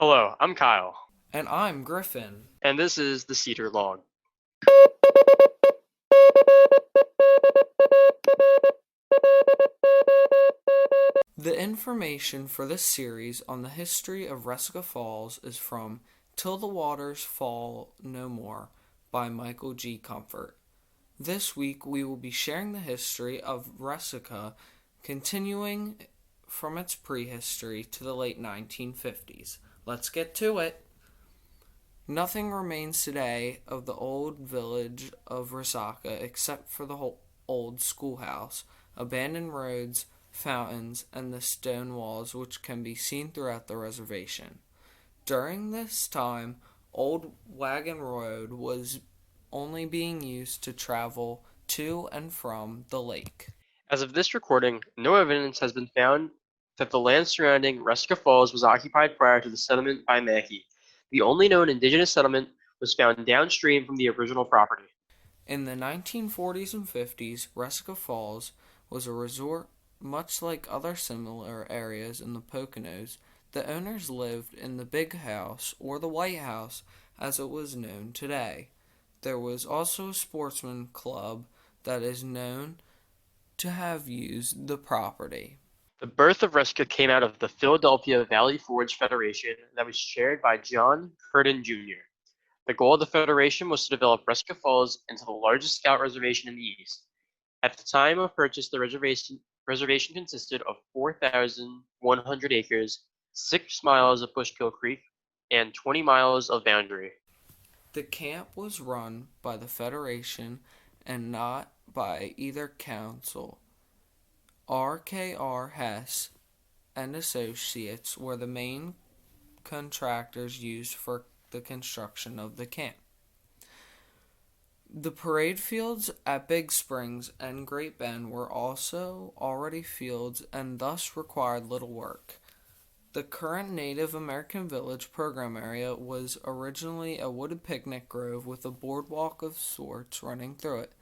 Hello, I'm Kyle, And I'm Griffin. and this is the Cedar Log. The information for this series on the history of Resica Falls is from Till the Waters Fall No More by Michael G. Comfort. This week we will be sharing the history of Resica, continuing from its prehistory to the late 1950s. Let's get to it. Nothing remains today of the old village of Resica except for the whole old schoolhouse, abandoned roads, fountains, and the stone walls which can be seen throughout the reservation. During this time, Old Wagon Road was only being used to travel to and from the lake. As of this recording, no evidence has been found that the land surrounding Resica Falls was occupied prior to the settlement by Mackey. The only known indigenous settlement was found downstream from the original property. In the 1940s and 50s, Resica Falls was a resort much like other similar areas in the Poconos. The owners lived in the Big House, or the White House as it was known today. There was also a sportsman club that is known to have used the property. The birth of Resica came out of the Philadelphia Valley Forge Federation that was chaired by John Curtin Jr. The goal of the Federation was to develop Resica Falls into the largest scout reservation in the East. At the time of purchase, the reservation consisted of 4,100 acres, 6 miles of Bushkill Creek, and 20 miles of boundary. The camp was run by the Federation and not by either council. R.K.R. Hess and Associates were the main contractors used for the construction of the camp. The parade fields at Big Springs and Great Bend were also already fields and thus required little work. The current Native American Village program area was originally a wooded picnic grove with a boardwalk of sorts running through it.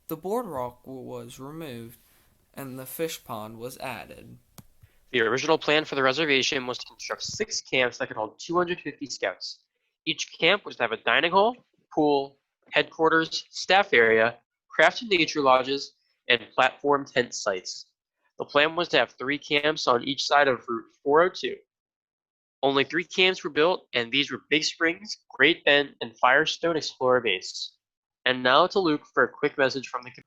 The boardwalk was removed and the fish pond was added. The original plan for the reservation was to construct 6 camps that could hold 250 scouts. Each camp was to have a dining hall, pool, headquarters, staff area, craft and nature lodges, and platform tent sites. The plan was to have 3 camps on each side of Route 402. Only 3 camps were built, and these were Big Springs, Great Bend, and Firestone Explorer Base. And now to Luke for a quick message from the community.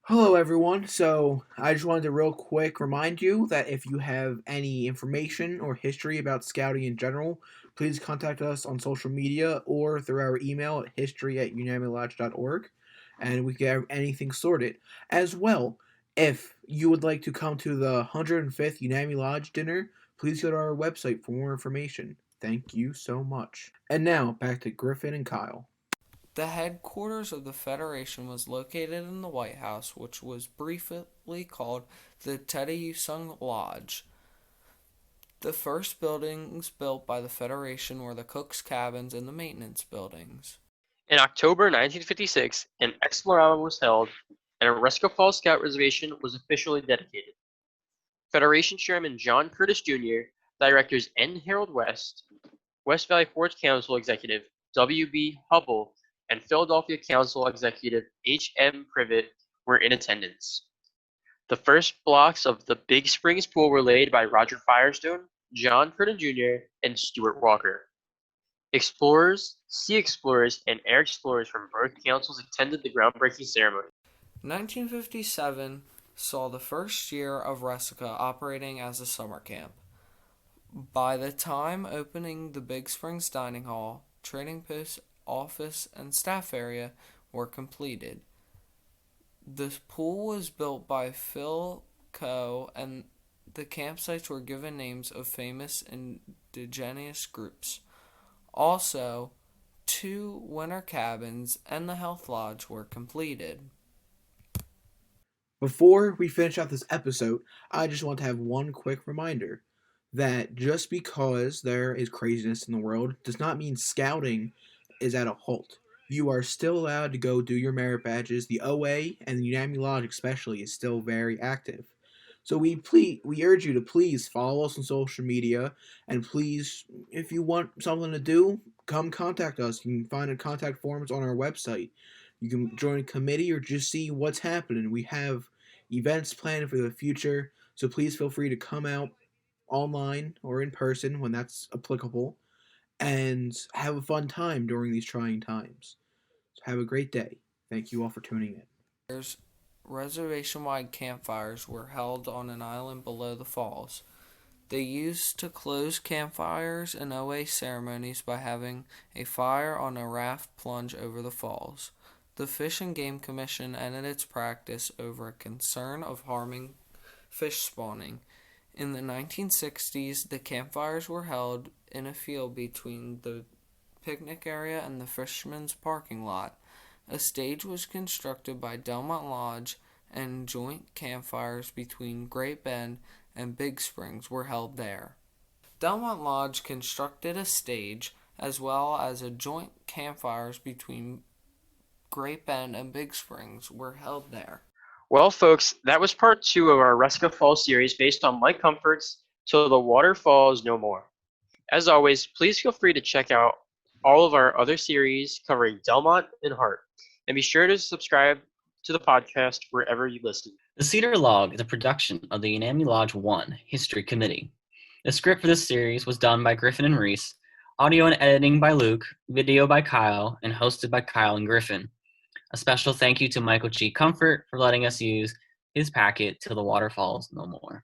Hello, everyone. So, I just wanted to real quick remind you that if you have any information or history about scouting in general, please contact us on social media or through our email at history@unamilodge.org, and we can get anything sorted. As well, if you would like to come to the 105th Unami Lodge dinner, please go to our website for more information. Thank you so much. And now, back to Griffin and Kyle. The headquarters of the Federation was located in the White House, which was briefly called the Teddy-Sung Lodge. The first buildings built by the Federation were the cook's cabins and the maintenance buildings. In October 1956, an Explorama was held, and a Resco Falls Scout Reservation was officially dedicated. Federation Chairman John Curtis Jr., Directors N. Harold West, West Valley Forge Council Executive W. B. Hubble, and Philadelphia Council Executive H. M. Privet were in attendance. The first blocks of the Big Springs pool were laid by Roger Firestone, John Curtin Jr., and Stuart Walker. Explorers, sea explorers, and air explorers from both councils attended the groundbreaking ceremony. 1957 saw the first year of Resica operating as a summer camp. By the time opening, the Big Springs Dining Hall, Trading Post, office, and staff area were completed. The pool was built by Phil Coe, and the campsites were given names of famous indigenous groups. Also, 2 winter cabins and the health lodge were completed. Before we finish out this episode, I just want to have one quick reminder that just because there is craziness in the world does not mean scouting is at a halt. You are still allowed to go do your merit badges. The OA and the Unami Lodge especially is still very active. So we urge you to please follow us on social media, and please, if you want something to do, come contact us. You can find the contact forms on our website. You can join a committee or just see what's happening. We have events planned for the future, so please feel free to come out online or in person when that's applicable and have a fun time during these trying times. So have a great day. Thank you all for tuning in. Reservation-wide campfires were held on an island below the falls. They used to close campfires and OA ceremonies by having a fire on a raft plunge over the falls. The Fish and Game Commission ended its practice over a concern of harming fish spawning. In the 1960s, the campfires were held in a field between the picnic area and the fisherman's parking lot. A stage was constructed by Delmont Lodge, and joint campfires between Great Bend and Big Springs were held there. Delmont Lodge constructed a stage as well as a joint campfires between Great Bend and Big Springs were held there. Well, folks, that was part 2 of our Resica Falls series based on Mike Comfort's Till the Water Falls No More. As always, please feel free to check out all of our other series covering Delmont and Hart, and be sure to subscribe to the podcast wherever you listen. The Cedar Log is a production of the Unami Lodge 1 History Committee. The script for this series was done by Griffin and Reese, audio and editing by Luke, video by Kyle, and hosted by Kyle and Griffin. A special thank you to Michael G. Comfort for letting us use his packet Till the Water Falls No More.